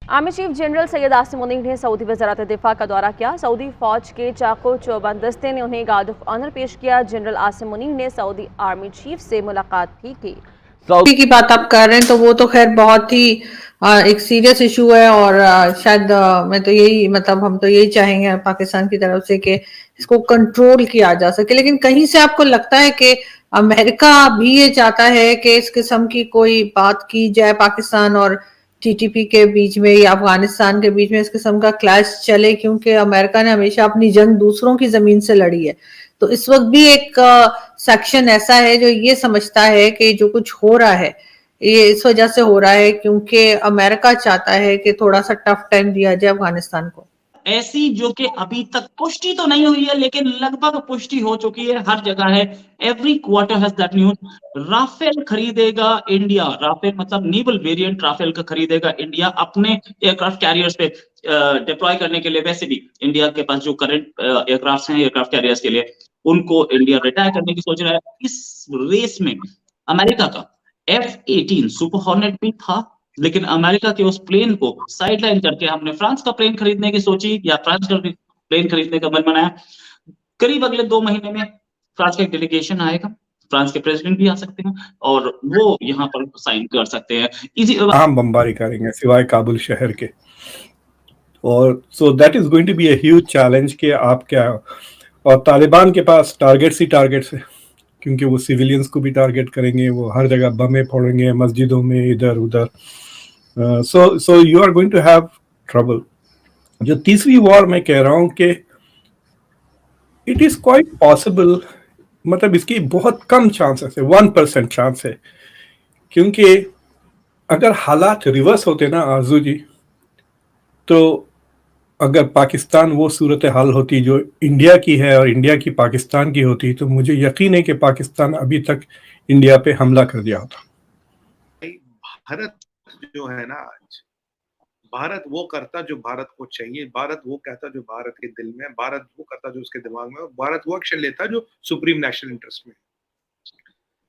Army chief general Syed Asim Munir ने Saudi वज़ारत दिफा का दौरा किया। सऊदी फौज के चाको चौबंद दस्ते ने उन्हें गार्ड ऑफ ऑनर पेश किया। जनरल आसिम मुनीर ने सऊदी आर्मी चीफ से मुलाकात भी की। सऊदी की बात आप कर रहे हैं तो वो तो खैर बहुत ही एक सीरियस इशू है, और शायद मैं तो यही मतलब हम तो यही चाहेंगे पाकिस्तान की तरफ से कि इसको कंट्रोल किया जा सके। लेकिन कहीं से आपको लगता है कि अमेरिका भी ये चाहता है कि इस किस्म की कोई बात की जाए पाकिस्तान और टीटीपी के बीच में या अफगानिस्तान के बीच में इस किस्म का क्लैश चले, क्योंकि अमेरिका ने हमेशा अपनी जंग दूसरों की जमीन से लड़ी है। तो इस वक्त भी एक सेक्शन ऐसा है जो ये समझता है कि जो कुछ हो रहा है ये इस वजह से हो रहा है क्योंकि अमेरिका चाहता है कि थोड़ा सा टफ टाइम दिया जाए अफगानिस्तान को। ऐसी जो कि अभी तक पुष्टि तो नहीं हुई है लेकिन लगभग पुष्टि हो चुकी है, हर जगह है। Every quarter has that news. Rafale खरीदेगा इंडिया, राफेल मतलब नेवल वेरिएंट राफेल का खरीदेगा इंडिया अपने एयरक्राफ्ट कैरियर्स पे डिप्लॉय करने के लिए। वैसे भी इंडिया के पास जो करंट एयरक्राफ्ट हैं एयरक्राफ्ट कैरियर्स के लिए, उनको इंडिया रिटायर करने की सोच रहा है। इस रेस में अमेरिका का F-18 सुपर हॉर्नेट भी था, लेकिन अमेरिका के उस प्लेन को साइडलाइन करके हमने फ्रांस का प्लेन खरीदने की सोची या फ्रांस का प्लेन खरीदने का मन बनाया। करीब अगले 2 महीने में फ्रांस का एक डेलीगेशन आएगा, फ्रांस के प्रेसिडेंट भी आ सकते हैं और वो यहाँ पर साइन कर सकते हैं। इसी हम बमबारी करेंगे सिवाय काबुल शहर के। और so that is going to be a huge challenge कि आप क्या, और तालिबान के पास टारगेट्स ही टारगेट्स है, क्योंकि वो सिविलियंस को भी टारगेट करेंगे, वो हर जगह बमें फोड़ेंगे मस्जिदों में इधर उधर। So you are going to have trouble. जो तीसरी वॉर मैं कह रहा हूं कि इट इज क्वाइट पॉसिबल, मतलब इसकी बहुत कम चांसेस है, 1% चांस है, क्योंकि अगर हालात रिवर्स होते ना आरजू जी, तो अगर पाकिस्तान वो सूरत हाल होती जो इंडिया की है और इंडिया की पाकिस्तान की होती, तो मुझे यकीन है कि पाकिस्तान अभी तक इंडिया पे हमला कर दिया होता। भारत जो है ना, आज भारत वो करता जो भारत को चाहिए, भारत वो कहता जो भारत के दिल में, भारत वो करता जो उसके दिमाग में, भारत वो एक्शन लेता जो सुप्रीम नेशनल इंटरेस्ट में।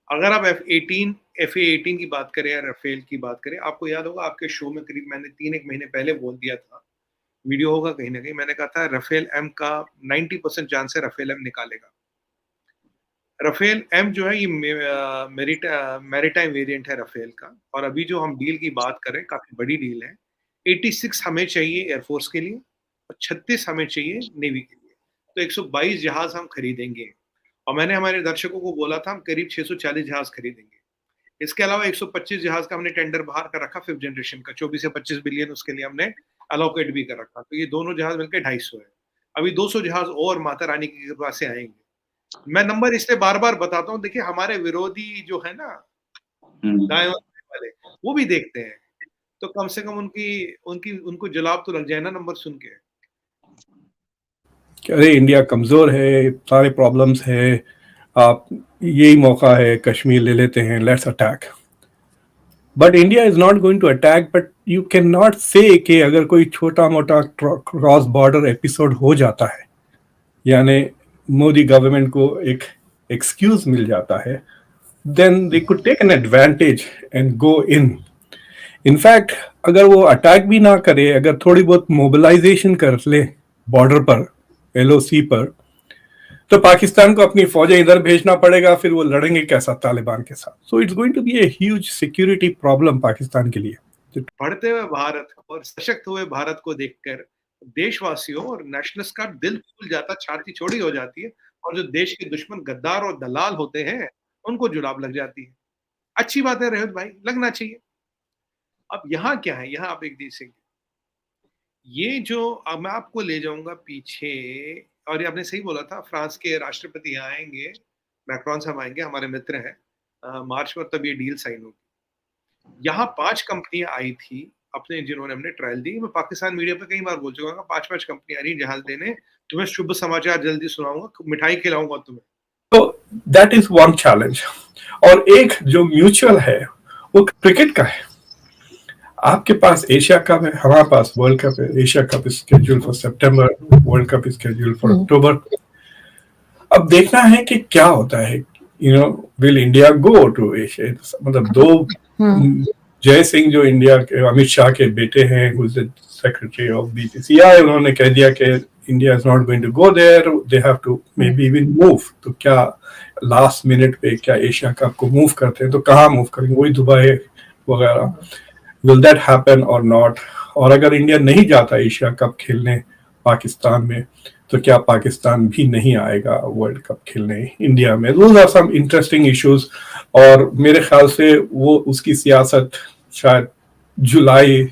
अगर आप FA-18 की बात करें या राफेल की बात करें, आपको याद होगा आपके शो में करीब मैंने 3-1 महीने पहले बोल दिया था, वीडियो होगा कहीं ना कहीं, मैंने कहा था राफेल एम का 90% चांस है राफेल एम निकालेगा। राफेल एम जो है ये मैरीटाइम वेरिएंट है राफेल का, और अभी जो हम डील की बात करें काफी बड़ी डील है। 86 हमें चाहिए एयरफोर्स के लिए और 36 हमें चाहिए नेवी के लिए, तो 122 जहाज हम खरीदेंगे। और मैंने हमारे दर्शकों को बोला था हम करीब 640 जहाज खरीदेंगे। इसके अलावा 125 जहाज का हमने टेंडर बाहर कर रखा, 5th जनरेशन का 24 से 25 बिलियन, उसके लिए हमने अलोकेट भी कर रखा। तो ये दोनों जहाज मिलकर 250 है। अभी 200 जहाज और माता रानी की कृपा से आएंगे। मैं नंबर इसलिए बार बार बताता हूँ, देखिए हमारे विरोधी जो है ना दाएं वाले, वो भी देखते हैं, तो कम से कम उनको जलाब तो लग जाए ना नंबर सुन के। अरे इंडिया कमजोर है, सारे प्रॉब्लम्स है, आप यही मौका है, कश्मीर ले लेते हैं, let's attack. But India is not going to attack, but you can not say कि अगर कोई छोटा मोटा क्रॉस बॉर्डर एपिसोड हो जाता है, यानी मोदी गवर्नमेंट को एक एक्सक्यूज मिल जाता है, then they could take an advantage and go in. In fact अगर वो अटैक भी ना करे, अगर थोड़ी बहुत मोबिलाइजेशन कर ले बॉर्डर पर, LOC पर, तो पाकिस्तान को अपनी फौजें इधर भेजना पड़ेगा, फिर वो लड़ेंगे कैसा तालिबान के साथ। So it's going to be a huge security problem Pakistan के लिए। बढ़ते हुए भारत और सशक्त हुए भारत को देखकर देशवासियों और नेशनलिस्ट का दिल फूल जाता, छाती चौड़ी हो जाती है, और जो देश के दुश्मन गद्दार और दलाल होते हैं उनको जुलाब लग जाती है। अच्छी बात है रोहित भाई, लगना चाहिए। अब यहाँ क्या है, यहाँ आप एक देखेंगे, ये जो अब मैं आपको ले जाऊंगा पीछे, और ये आपने सही बोला था, फ्रांस के राष्ट्रपति आएंगे, मैक्रोन साहब आएंगे, हमारे मित्र हैं, मार्च में तब ये डील साइन होगी। यहाँ 5 कंपनियां आई थी अपने, जिन्होंने हमने ट्रायल दी। मैं पाकिस्तान मीडिया पे कई बार बोल चुका हूँ, 5 कंपनियां आ रही जहाज देने, तुम्हें शुभ समाचार जल्दी सुनाऊंगा, मिठाई खिलाऊंगा तुम्हें। तो दैट इज वन चैलेंज। और एक जो म्यूचुअल है वो क्रिकेट का है। आपके पास एशिया कप है, हमारे पास वर्ल्ड कप है। Asia Cup is scheduled for September, World Cup is scheduled for October. अब देखना है कि क्या होता है, will India go to Asia, मतलब 2 जय सिंह जो इंडिया के अमित शाह के बेटे हैं, सेक्रेटरी ऑफ बीसीसीआई, उन्होंने कह दिया कि India is not going to go there, they have to maybe even move. तो क्या लास्ट मिनट पे क्या एशिया कप को मूव करते हैं, तो कहाँ मूव करेंगे, वही दुबई वगैरह। विल दैट हैपन और नॉट? और अगर इंडिया नहीं जाता एशिया कप खेलने पाकिस्तान में, तो क्या पाकिस्तान भी नहीं आएगा वर्ल्ड कप खेलने इंडिया में? Those are some interesting issues. और मेरे ख्याल से वो उसकी सियासत शायद जुलाई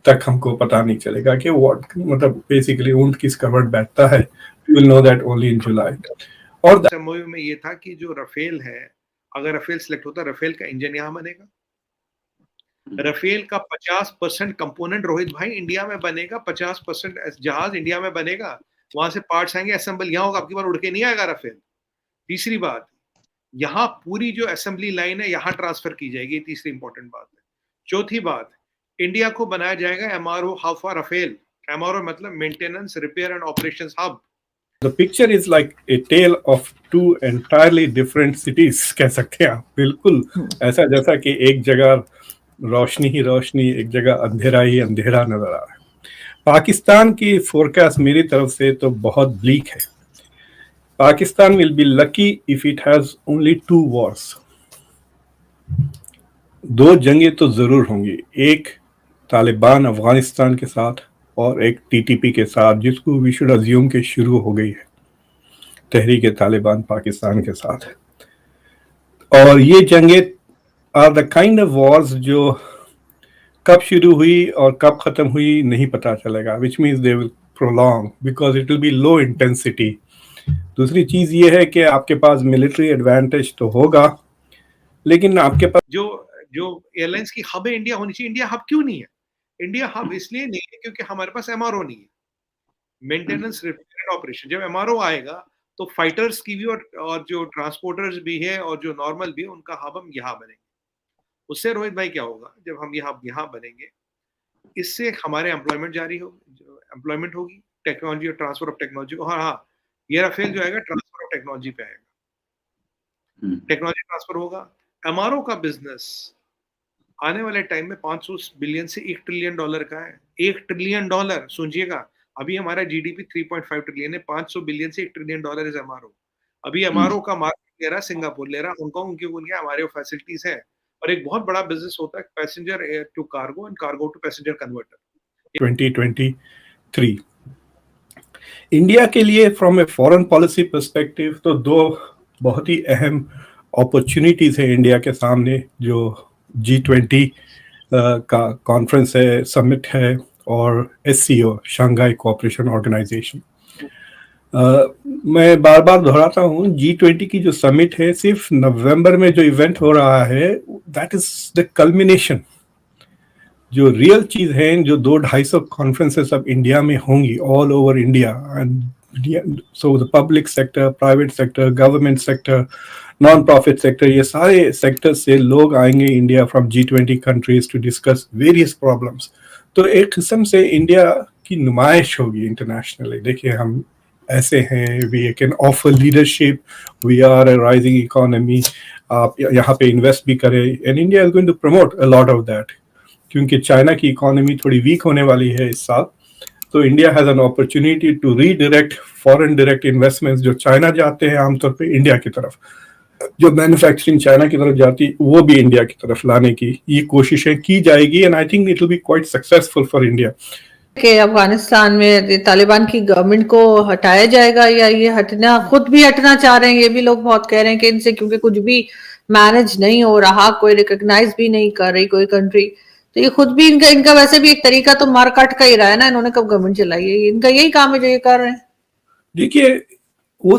तक हमको पता नहीं चलेगा कि व्हाट, मतलब बेसिकली ऊंट किस कवर बैठता है, we will know that only in July. और एमओयू में ये था कि जो राफेल है, अगर राफेल सिलेक्ट होता, राफेल का इंजन यहाँ बनेगा, राफेल का 50% कंपोनेंट रोहित भाई इंडिया में बनेगा, 50% जहाज इंडिया में बनेगा, वहां से पार्ट्स आएंगे, असेंबल यहाँ होगा, आपकी बार उड़ के नहीं आएगा राफेल। तीसरी बात, यहाँ पूरी जो असेंबली लाइन है यहाँ ट्रांसफर की जाएगी, तीसरी इंपॉर्टेंट बात है। चौथी बात, इंडिया को बनाया जाएगा MRO hub for Rafale. MRO मतलब maintenance, repair and operations hub. The picture is like a tale of two entirely different cities, कह सकते हैं आप। बिल्कुल ऐसा जैसा कि एक जगह रोशनी ही रोशनी, एक जगह अंधेरा ही अंधेरा नजर आ रहा है। पाकिस्तान की फोरकास्ट मेरी तरफ से तो बहुत ब्लीक है। Pakistan will be lucky if it has only 2 wars। 2 जंगें तो जरूर होंगी, एक तालिबान अफगानिस्तान के साथ और एक टीटीपी के साथ, जिसको वी शुड अज्यूम के शुरू हो गई है, तहरीक तालिबान पाकिस्तान के साथ। और ये जंगें are the kind of wars जो कब शुरू हुई और कब खत्म हुई नहीं पता चलेगा, which means they will prolong because it will be low intensity. दूसरी चीज ये है कि आपके पास मिलिट्री एडवांटेज तो होगा, लेकिन आपके पास जो एयरलाइंस की हब है इंडिया होनी चाहिए। इंडिया हब क्यों नहीं है? इंडिया हब इसलिए नहीं है क्योंकि हमारे पास एमआरओ नहीं है, मेंटेनेंस, रिपेयर एंड ऑपरेशन। जब एमआरओ आएगा तो फाइटर्स की भी और जो ट्रांसपोर्टर्स भी है और जो नॉर्मल भी है, उनका हब हम यहाँ बनेंगे। उससे रोहित भाई क्या होगा, जब हम यहाँ बनेंगे, इससे हमारे एम्प्लॉयमेंट जारी होगी, एम्प्लॉयमेंट होगी, टेक्नोलॉजी और ट्रांसफर ऑफ टेक्नोलॉजी। हाँ, ये राफेल जो आएगा ट्रांसफर ऑफ टेक्नोलॉजी पे आएगा, टेक्नोलॉजी ट्रांसफर होगा। एमआरओ का बिजनेस आने वाले टाइम में 500 बिलियन से $1 ट्रिलियन का है। $1 ट्रिलियन, सुनिएगा, अभी हमारा जीडीपी 3.5 ट्रिलियन है, 500 बिलियन से $1 ट्रिलियन इज एमआरओ। अभी एमआरओ का मार्केट ले रहा, सिंगापुर ले रहा, हांगकांग, उनके हमारे फैसिलिटीज है। और एक बहुत बड़ा बिजनेस होता है passenger to cargo and cargo to passenger converter. 2023 India के लिए from a foreign policy perspective तो 2 बहुत ही अहम अपॉर्चुनिटीज है इंडिया के सामने, जो G20 का कॉन्फ्रेंस है, समिट है, और SCO शंघाई कोऑपरेशन ऑर्गेनाइजेशन। मैं बार बार दोहराता हूँ, G20 की जो समिट है, सिर्फ नवंबर में जो इवेंट हो रहा है, दैट इज द कल्मिनेशन। जो रियल चीज है, जो 200-250 कॉन्फ्रेंसेस अब इंडिया में होंगी, all over India, and so the public sector, private sector, government sector, non profit sector, ये सारे सेक्टर से लोग आएंगे India from G20 countries to discuss various problems. तो एक किस्म से इंडिया की नुमाइश होगी इंटरनेशनली। देखिए, हम ऐसे हैं, we can offer leadership, we are a rising economy, आप यहाँ पे इन्वेस्ट भी करें, and India is going to promote a lot of that. क्योंकि चाइना की इकोनॉमी थोड़ी वीक होने वाली है इस साल, तो India has an opportunity to redirect foreign direct investments जो चाइना जाते हैं आमतौर पे इंडिया की तरफ, जो मैन्युफैक्चरिंग चाइना की तरफ जाती, वो भी इंडिया की तरफ लाने की ये कोशिशें की जाएगी, and I think it will be quite successful for India. कि अफगानिस्तान में तालिबान की गवर्नमेंट को हटाया जाएगा, या ये हटना, खुद भी हटना चाह रहे हैं, ये भी लोग बहुत कह रहे हैं कि इनसे क्योंकि कुछ भी मैनेज नहीं हो रहा, कोई रिकॉग्नाइज भी नहीं कर रही कोई कंट्री, तो ये खुद भी इनका वैसे भी एक तरीका तो मार काट का ही रहा है ना, इन्होंने कब गवर्नमेंट चलाई है, इनका यही काम है जो ये कर रहे हैं। देखिए, वो